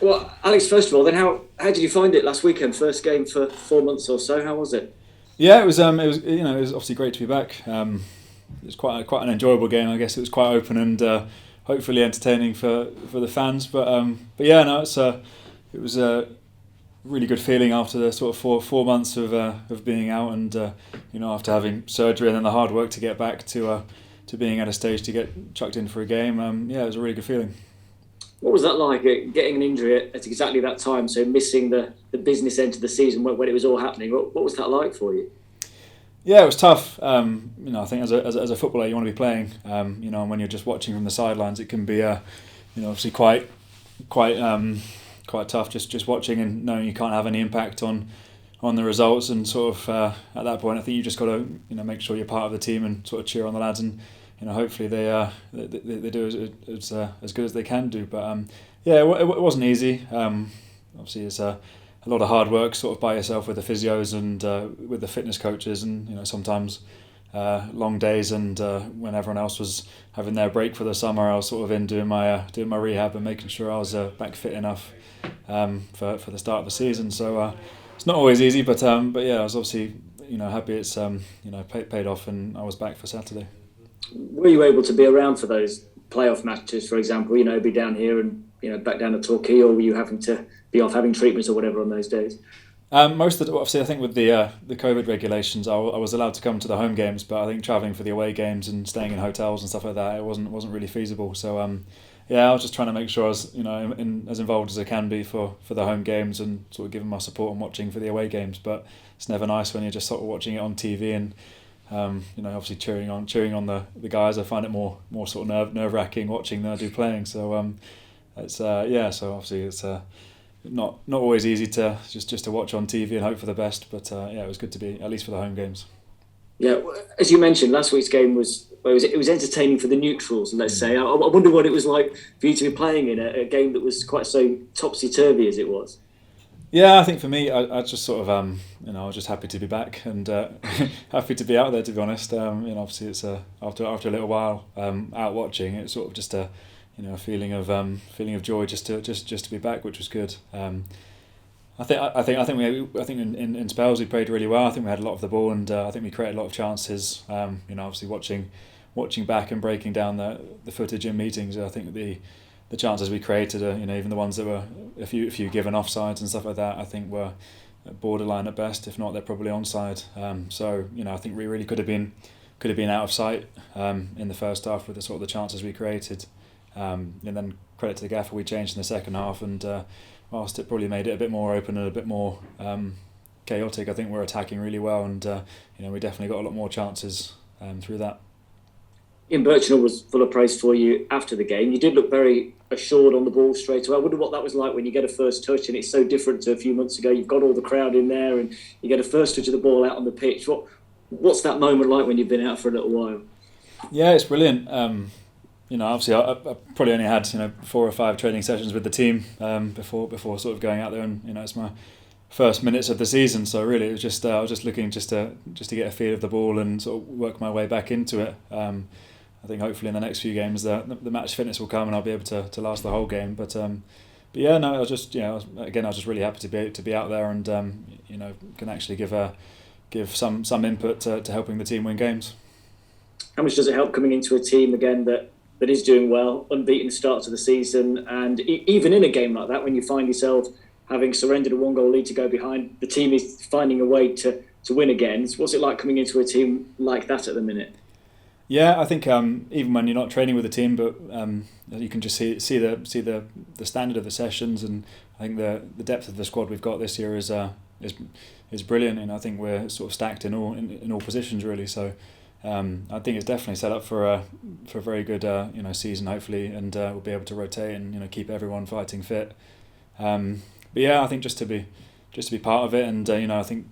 Well, Alex, first of all, then how did you find it last weekend? First game for 4 months or so. How was it? Yeah, it was obviously great to be back. It was quite an enjoyable game. I guess it was quite open and hopefully entertaining for the fans. But yeah, no, it was a really good feeling after the sort of four months of being out and after having surgery and then the hard work to get back to being at a stage to get chucked in for a game. Yeah, it was a really good feeling. What was that like, getting an injury at exactly that time? So missing the business end of the season when it was all happening. What was that like for you? Yeah, it was tough. I think as a footballer, you want to be playing. And when you're just watching from the sidelines, it can be, obviously quite tough. Just watching and knowing you can't have any impact on the results. And sort of at that point, I think you just got to make sure you're part of the team and sort of cheer on the lads. And hopefully they do as good as they can do. But yeah, it wasn't easy. Obviously, it's a lot of hard work sort of by yourself with the physios and with the fitness coaches, and sometimes long days. And when everyone else was having their break for the summer, I was sort of in doing my rehab and making sure I was back fit enough for the start of the season. So it's not always easy, but yeah, I was obviously happy it's paid off, and I was back for Saturday. Were you able to be around for those playoff matches, for example? Be down here and back down to Torquay, or were you having to be off having treatments or whatever on those days? Most of obviously, I think with the COVID regulations, I was allowed to come to the home games, but I think travelling for the away games and staying in hotels and stuff like that, it wasn't really feasible. So yeah, I was just trying to make sure I was as involved as I can be for the home games and sort of giving my support and watching for the away games. But it's never nice when you're just sort of watching it on TV and obviously cheering on the guys. I find it more sort of nerve wracking watching than I do playing. So it's yeah. So obviously it's not always easy to just to watch on TV and hope for the best. But yeah, it was good to be at least for the home games. Yeah, as you mentioned, last week's game was entertaining for the neutrals. Let's say. I wonder what it was like for you to be playing in a game that was quite so topsy turvy as it was. Yeah, I think for me, I just sort of I was just happy to be back and happy to be out there. To be honest, obviously it's after a little while out watching, it's sort of just a feeling of joy just to be back, which was good. I think in spells we played really well. I think we had a lot of the ball, and I think we created a lot of chances. Obviously watching back and breaking down the footage in meetings, I think the chances we created are, even the ones that were a few given offsides and stuff like that, I think were borderline at best. If not, they're probably onside. So I think we really could have been out of sight in the first half with the sort of the chances we created. And then credit to the gaffer, we changed in the second half, and whilst it probably made it a bit more open and a bit more chaotic, I think we're attacking really well, and we definitely got a lot more chances through that. Ian Birchnell was full of praise for you after the game. You did look very assured on the ball straight away. I wonder what that was like when you get a first touch, and it's so different to a few months ago. You've got all the crowd in there, and you get a first touch of the ball out on the pitch. What's that moment like when you've been out for a little while? Yeah, it's brilliant. Obviously, I probably only had 4 or 5 training sessions with the team before sort of going out there, and it's my first minutes of the season. So really, it was just I was just looking just to get a feel of the ball and sort of work my way back into it. I think hopefully in the next few games the match fitness will come and I'll be able to last the whole game. But yeah, no, I was just I was just really happy to be out there and can actually give some input to helping the team win games. How much does it help coming into a team again that is doing well, unbeaten start to the season, and even in a game like that, when you find yourself having surrendered a 1-goal lead to go behind, the team is finding a way to win again. What's it like coming into a team like that at the minute? Yeah, I think even when you're not training with the team, but you can just see the standard of the sessions, and I think the depth of the squad we've got this year is brilliant, and I think we're sort of stacked in all positions really. So I think it's definitely set up for a very good season hopefully, and we'll be able to rotate and keep everyone fighting fit. But yeah, I think just to be part of it, and I think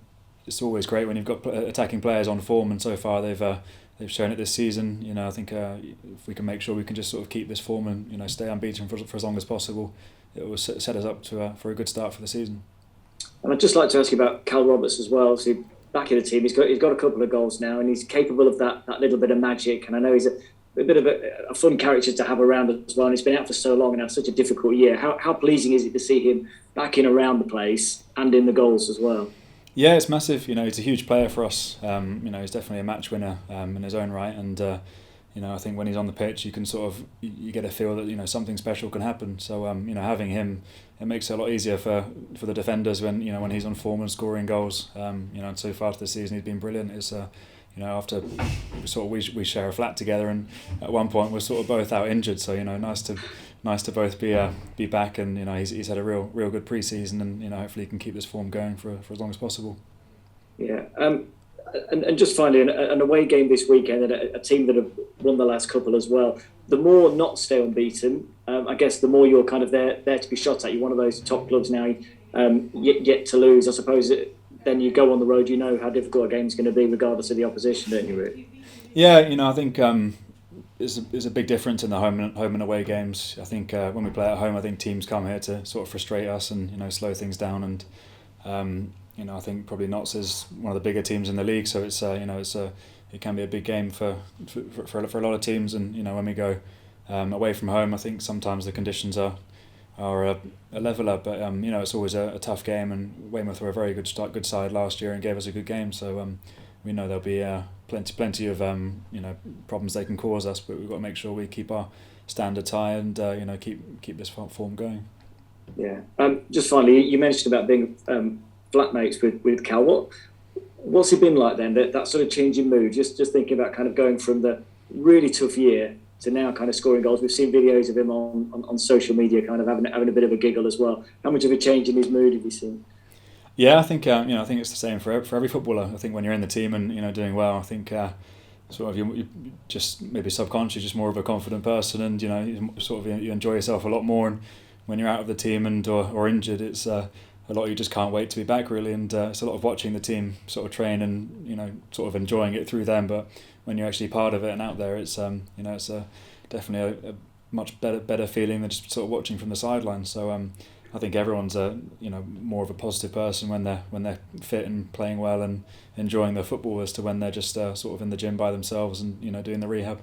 it's always great when you've got attacking players on form, and so far they've shown it this season. I think if we can make sure we can just sort of keep this form and stay unbeaten for as long as possible, it will set us up for a good start for the season. And I'd just like to ask you about Cal Roberts as well. Back in the team, he's got a couple of goals now, and he's capable of that little bit of magic. And I know he's bit of a fun character to have around as well. And he's been out for so long and had such a difficult year. How pleasing is it to see him back in around the place and in the goals as well? Yeah, it's massive. He's a huge player for us. He's definitely a match winner in his own right, and I think when he's on the pitch, you can you get a feel that something special can happen. So having him, it makes it a lot easier for the defenders when when he's on form and scoring goals. And so far this season he's been brilliant. It's after we share a flat together, and at one point we're sort of both out injured. So nice to both be back, and he's had a real good pre-season, and hopefully he can keep this form going for as long as possible. Yeah. And just finally, an away game this weekend, and a team that have won the last couple as well. The more not stay unbeaten, I guess the more you're kind of there to be shot at. You're one of those top clubs now, yet to lose. I suppose then you go on the road, how difficult a game's going to be regardless of the opposition, don't you, really? Yeah, I think there's a big difference in the home and away games. I think when we play at home, I think teams come here to sort of frustrate us and slow things down, and I think probably Notts is one of the bigger teams in the league, so it can be a big game for a lot of teams. And when we go away from home, I think sometimes the conditions are a leveler, but it's always a tough game. And Weymouth were a very good side last year and gave us a good game, so we know there'll be plenty of problems they can cause us, but we've got to make sure we keep our standards high and keep this form going. Yeah. Just finally, you mentioned about being flatmates with Cal. What's it been like then? That sort of change in mood. Just thinking about kind of going from the really tough year to now kind of scoring goals. We've seen videos of him on social media, kind of having a bit of a giggle as well. How much of a change in his mood have you seen? Yeah, I think I think it's the same for every footballer. I think when you're in the team and doing well, I think you just maybe subconsciously just more of a confident person, and you enjoy yourself a lot more. And when you're out of the team or injured, it's a lot you just can't wait to be back, really. And it's a lot of watching the team sort of train and sort of enjoying it through them. But when you're actually part of it and out there, it's definitely a much better feeling than just sort of watching from the sidelines. So I think everyone's more of a positive person when they're fit and playing well and enjoying their football, as to when they're just sort of in the gym by themselves and doing the rehab.